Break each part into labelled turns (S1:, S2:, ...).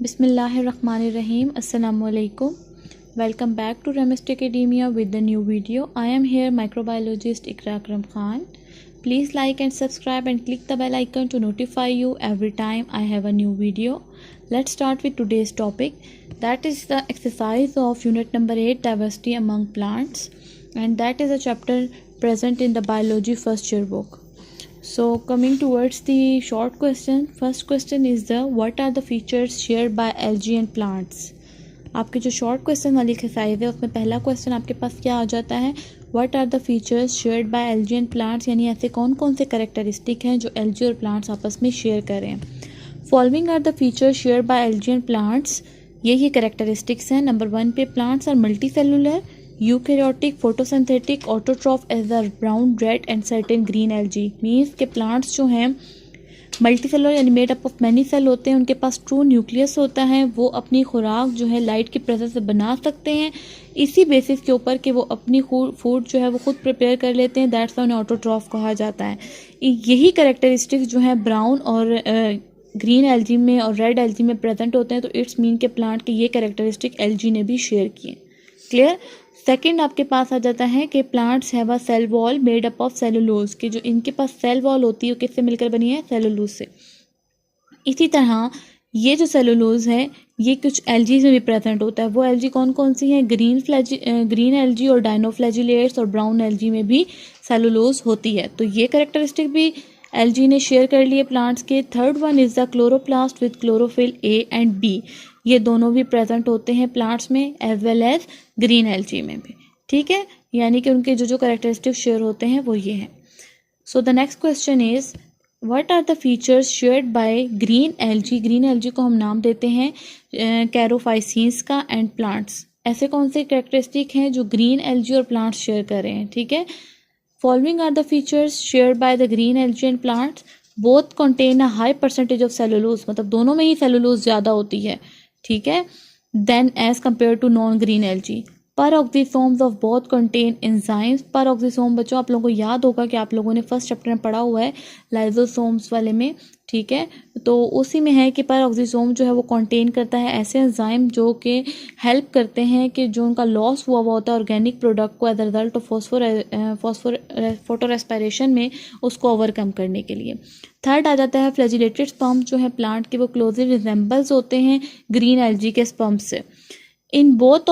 S1: Bismillahirrahmanirrahim. Assalamu alaikum. Welcome back to Remist Academia with the new video. I am here microbiologist Ikra Akram Khan. Please like and subscribe and click the bell icon to notify you every time I have a new video. Let's start with today's topic. That is the exercise of unit number 8, diversity among plants, and that is a chapter present in the biology first year book. So coming towards the short question, first question is what are the features shared by algae and plants. आपके जो short question वाली exercise है उसमें पहला question आपके पास क्या आ जाता है, what are the features shared by algae and plants, यानी ऐसे कौन कौन से कैरेक्टरिस्टिक हैं जो एल्गी और प्लांट्स आपस में शेयर करें. Following are the features shared by algae and plants, ये कैरेक्टरिस्टिक्स हैं. नंबर 1 पे plants are multicellular, eukaryotic, photosynthetic, autotroph as a brown, red and certain green algae. Means के प्लांट्स जो हैं मल्टी सेलुलर यानी made up of many cell होते हैं, उनके पास ट्रू न्यूक्लियस होता है, वो अपनी खुराक जो है लाइट की प्रेजेंस से बना सकते हैं इसी बेसिस के ऊपर कि वो अपनी फूड जो है वो खुद प्रिपेयर कर लेते हैं. दैट्स व्हाई उन्हें ऑटोट्रॉफ कहा जाता है. यही कैरेक्टरिस्टिक्स जो है ब्राउन और ग्रीन एल्गी में और रेड एल्गी में प्रेजेंट होते हैं. तो इट्स मीन के प्लांट के ये कैरेक्टरिस्टिक एल्गी ने भी शेयर किए. क्लियर. सेकंड आपके पास आ जाता है कि plants have a cell wall made up of cellulose, कि जो इनके पास सेल वॉल होती है वो किससे मिलकर बनी है, सेलुलोज से. इसी तरह ये जो सेलुलोज है ये कुछ एल्जीज में भी प्रेजेंट होता है. वो एल्गी कौन कौन सी हैं, ग्रीन एल्गी और डायनोफ्लैजिलेट्स, और ब्राउन एल्गी में भी सेलुलोज होती है. तो ये कैरेक्टरिस्टिक भी एल्गी ने शेयर कर लिए प्लांट्स के. Third one is the chloroplast with chlorophyll A and B, ये दोनों भी प्रेजेंट होते हैं प्लांट्स में as well as green algae में भी. ठीक है, यानी कि उनके जो कैरेक्टरिस्टिक शेयर होते हैं वो ये हैं. So the next question is what are the features shared by green algae. Green algae को हम नाम देते हैं कैरोफाइसीन्स का एंड प्लांट्स. ऐसे कौन से कैरेक्टरिस्टिक हैं जो ग्रीन एल्गी और प्लांट्स शेयर कर रहे हैं. ठीक है, following are the features shared by the green algae and plants. Both contain a high percentage of cellulose, मतलब दोनों में ही सेलुलोज ज़्यादा होती है. ठीक है, then as compare to non green algae. Peroxisomes of both contain enzymes. Peroxisome बच्चों आप लोगों को याद होगा कि आप लोगों ने फर्स्ट चैप्टर में पढ़ा हुआ है लाइजोसोम्स वाले में. ठीक है, तो उसी में है कि परऑक्सीसोम जो है वो कंटेन करता है ऐसे एंजाइम जो कि हेल्प करते हैं कि जो उनका लॉस हुआ होता है ऑर्गेनिक प्रोडक्ट को as a result of photorespiration में उसको ओवरकम करने के लिए. थर्ड आ जाता है फ्लैजिलेटेड स्पर्म जो है प्लांट के, वो क्लोजली रिजेंबल्स होते हैं ग्रीन एल्गी के स्पर्म से. In both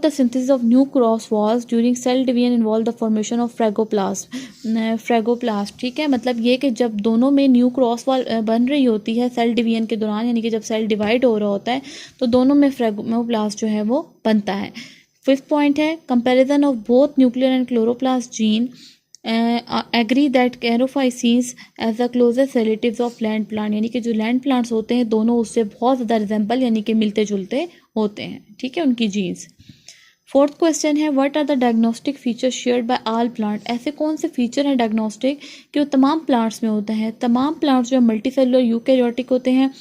S1: the synthesis of new cross walls during cell division involve the formation of फ्रेगोप्लास्ट. ठीक है, मतलब ये कि जब दोनों में न्यू क्रॉस वॉल बन रही होती है सेल डिवीजन के दौरान, यानी कि जब सेल डिवाइड हो रहा होता है तो दोनों में फ्रेगोप्लास्ट जो है वो बनता है. फिफ्थ पॉइंट है comparison of both nuclear and chloroplast gene agree that charophyceans as the closest relatives of land plant, यानी कि जो लैंड प्लांट्स होते हैं दोनों उससे बहुत ज़्यादा रिजेंबल यानी कि मिलते जुलते होते हैं. ठीक है, उनकी जीन्स. फोर्थ क्वेश्चन है what are the diagnostic features shared by all plant. ऐसे कौन से फीचर हैं डायग्नोस्टिक कि वो तमाम प्लांट्स में होता है. तमाम प्लांट्स जो मल्टी सेलुलर यूकैरियोटिक होते हैं.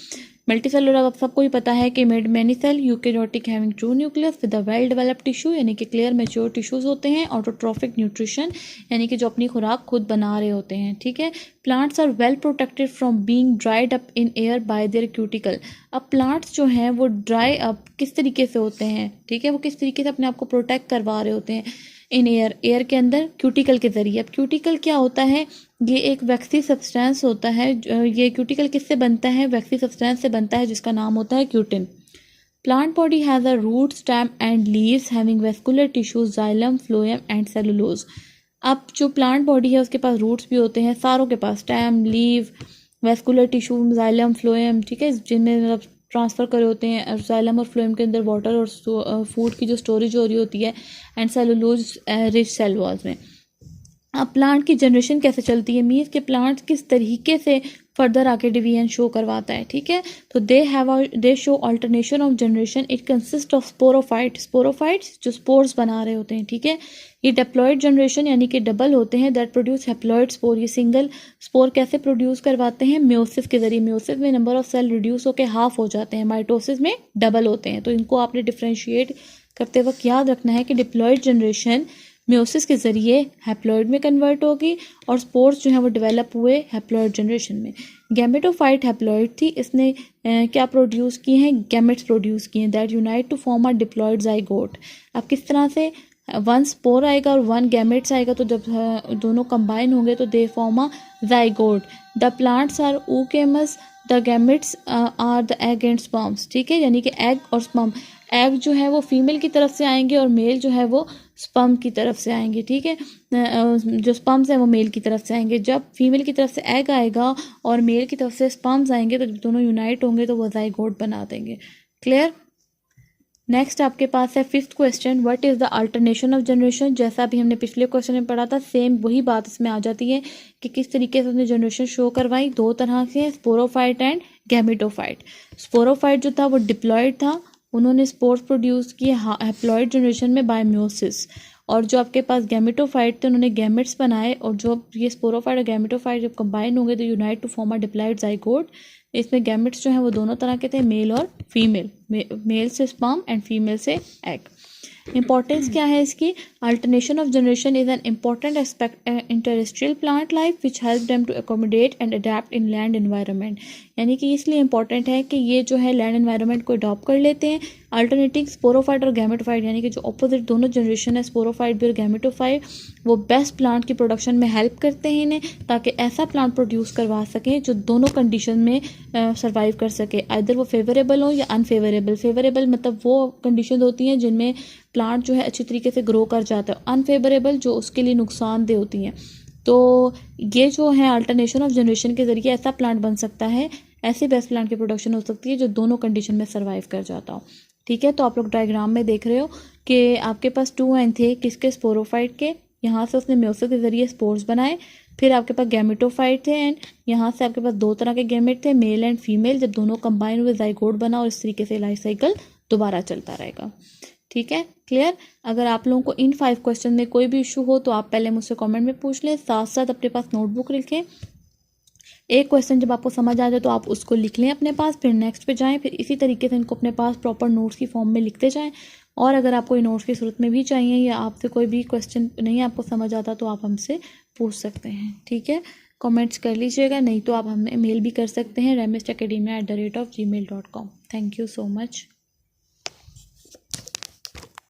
S1: मल्टी सेलुलर अब सबको ही पता है कि made many cell, eukaryotic having true nucleus with a well developed tissue, यानी कि क्लियर मैच्योर टिश्यूज होते हैं. ऑटोट्रॉफिक न्यूट्रिशन, यानी कि जो अपनी खुराक खुद बना रहे होते हैं. ठीक है, plants are well protected from being dried up in air by their cuticle. अब प्लांट्स जो हैं वो ड्राई अप किस तरीके से होते हैं. ठीक है, वो किस तरीके से अपने आप को प्रोटेक्ट करवा रहे होते हैं इन एयर के अंदर क्यूटिकल के ज़रिए. अब क्यूटिकल क्या होता है, ये एक वैक्सी सब्सटेंस होता है. ये क्यूटिकल किससे बनता है, वैक्सी सब्सटेंस से बनता है जिसका नाम होता है cutin. Plant body has a root, stem and leaves having vascular tissues, xylem, phloem and cellulose. अब जो प्लांट बॉडी है उसके पास रूट्स भी होते हैं, सारों के पास stem, leave, vascular tissue, xylem, phloem. ठीक है, जिनमें मतलब ट्रांसफ़र करे होते हैं. जाइलम और फ्लोएम के अंदर वाटर और फूड की जो स्टोरेज हो रही होती है, and cellulose rich cell walls में. अब प्लांट की जनरेशन कैसे चलती है, मीन्स के प्लांट किस तरीके से फर्दर आके डिवीजन शो करवाता है. ठीक है, तो दे show alternation of generation. It consist of sporophytes जो स्पोर्स बना रहे होते हैं. ठीक है, ये डिप्लॉयड जनरेशन यानी कि डबल होते हैं दैट प्रोड्यूस हैप्लॉयड स्पोर. ये सिंगल स्पोर कैसे प्रोड्यूस करवाते हैं, म्योसिस के जरिए. म्योसिस में नंबर ऑफ सेल रिड्यूस होकर हाफ हो जाते हैं, माइटोसिस में डबल होते हैं. तो इनको आपने डिफ्रेंशिएट करते वक्त याद रखना है कि डिप्लॉयड जनरेशन म्योसिस के ज़रिए हैप्लॉइड में कन्वर्ट होगी और स्पोर्स जो हैं वो डेवलप हुए हैप्लॉइड जनरेशन में। गैमेटोफाइट हैप्लॉइड थी, इसने क्या प्रोड्यूस किए हैं, गैमेट्स प्रोड्यूस किए हैं that unite to form a diploid zygote. अब किस तरह से, वन स्पोर आएगा और वन गैमेट्स आएगा, तो जब दोनों कंबाइन होंगे तो they form a zygote. The plants are ookamous, the gametes are the egg and sperms. ठीक है, यानी कि एग और स्पर्म, एग जो है वो फीमेल की तरफ से आएंगे और मेल जो है वो स्पर्म की तरफ से आएंगे। ठीक है, जो स्पर्म्स हैं वो मेल की तरफ से आएंगे। जब फीमेल की तरफ से एग आएगा और मेल की तरफ से स्पर्म्स आएंगे तो जब दोनों यूनाइट होंगे तो वो जाइगोट बना देंगे। क्लियर। नेक्स्ट आपके पास है fifth question, what is the alternation of generation. जैसा अभी हमने पिछले क्वेश्चन में पढ़ा था, सेम वही बात इसमें आ जाती है कि किस तरीके से उसने जनरेशन शो करवाई। दो तरह से, स्पोरोफाइट एंड गैमेटोफाइट। स्पोरोफाइट जो था वो डिप्लॉयड था, उन्होंने स्पोर्स प्रोड्यूस किए हैप्लॉइड जनरेशन में बाय म्योसिस। और जो आपके पास गैमेटोफाइट थे, उन्होंने गैमेट्स बनाए, और जो ये स्पोरोफाइट और गैमेटोफाइट जब कंबाइन होंगे तो unite to form a diploid zygote. इसमें गैमेट्स जो हैं वो दोनों तरह के थे, मेल और फीमेल, मेल से स्पर्म एंड फीमेल से एग। इंपॉर्टेंस क्या है इसकी, alternation of generation is an important aspect in terrestrial plant life which help them to accommodate and adapt in land environment. यानी कि इसलिए इंपॉर्टेंट है कि ये जो है लैंड एनवायरनमेंट को अडॉप्ट कर लेते हैं। अल्टरनेटिंग स्पोरोफाइट और गैमेटोफाइट, यानी कि जो अपोजिट दोनों जनरेशन है, स्पोरोफाइट भी और गैमेटोफाइट, वो बेस्ट प्लांट की प्रोडक्शन में हेल्प करते हैं इन्हें, ताकि ऐसा प्लांट प्रोड्यूस करवा सकें जो दोनों कंडीशन में सर्वाइव कर सके, आइदर वो फेवरेबल हो या अनफेवरेबल। फेवरेबल मतलब वो कंडीशन होती हैं जिनमें प्लांट जो है अच्छी तरीके से ग्रो कर जाता है, अनफेवरेबल जो उसके लिए नुकसानदेह होती हैं। तो ये जो है अल्टरनेशन ऑफ जनरेशन के ज़रिए ऐसा प्लांट बन सकता है, ऐसे बेस्ट प्लांट की प्रोडक्शन हो सकती है जो दोनों कंडीशन में सर्वाइव कर जाता हो। ठीक है, तो आप लोग डायग्राम में देख रहे हो कि आपके पास 2 एन थे, किसके, स्पोरोफाइट के। यहाँ से उसने म्योसिस के ज़रिए स्पोर्स बनाए। फिर आपके पास गैमेटोफाइट थे एंड यहाँ से आपके पास दो तरह के गैमेट थे, मेल एंड फीमेल। जब दोनों कंबाइन हुए जाइगोट बना और इस तरीके से लाइफ साइकिल दोबारा चलता रहेगा। ठीक है, क्लियर। अगर आप लोगों को इन 5 क्वेश्चन में कोई भी इशू हो तो आप पहले मुझसे कमेंट में पूछ लें, साथ साथ अपने पास नोटबुक लिखें। एक क्वेश्चन जब आपको समझ आ जाए तो आप उसको लिख लें अपने पास, फिर नेक्स्ट पे जाएं, फिर इसी तरीके से इनको अपने पास प्रॉपर नोट्स की फॉर्म में लिखते जाएं। और अगर आपको नोट्स की सूरत में भी चाहिए या आपसे कोई भी क्वेश्चन नहीं आपको समझ आता तो आप हमसे पूछ सकते हैं। ठीक है, कमेंट्स कर लीजिएगा, नहीं तो आप हमें मेल भी कर सकते हैं remistacademia@gmail.com। Thank you so much.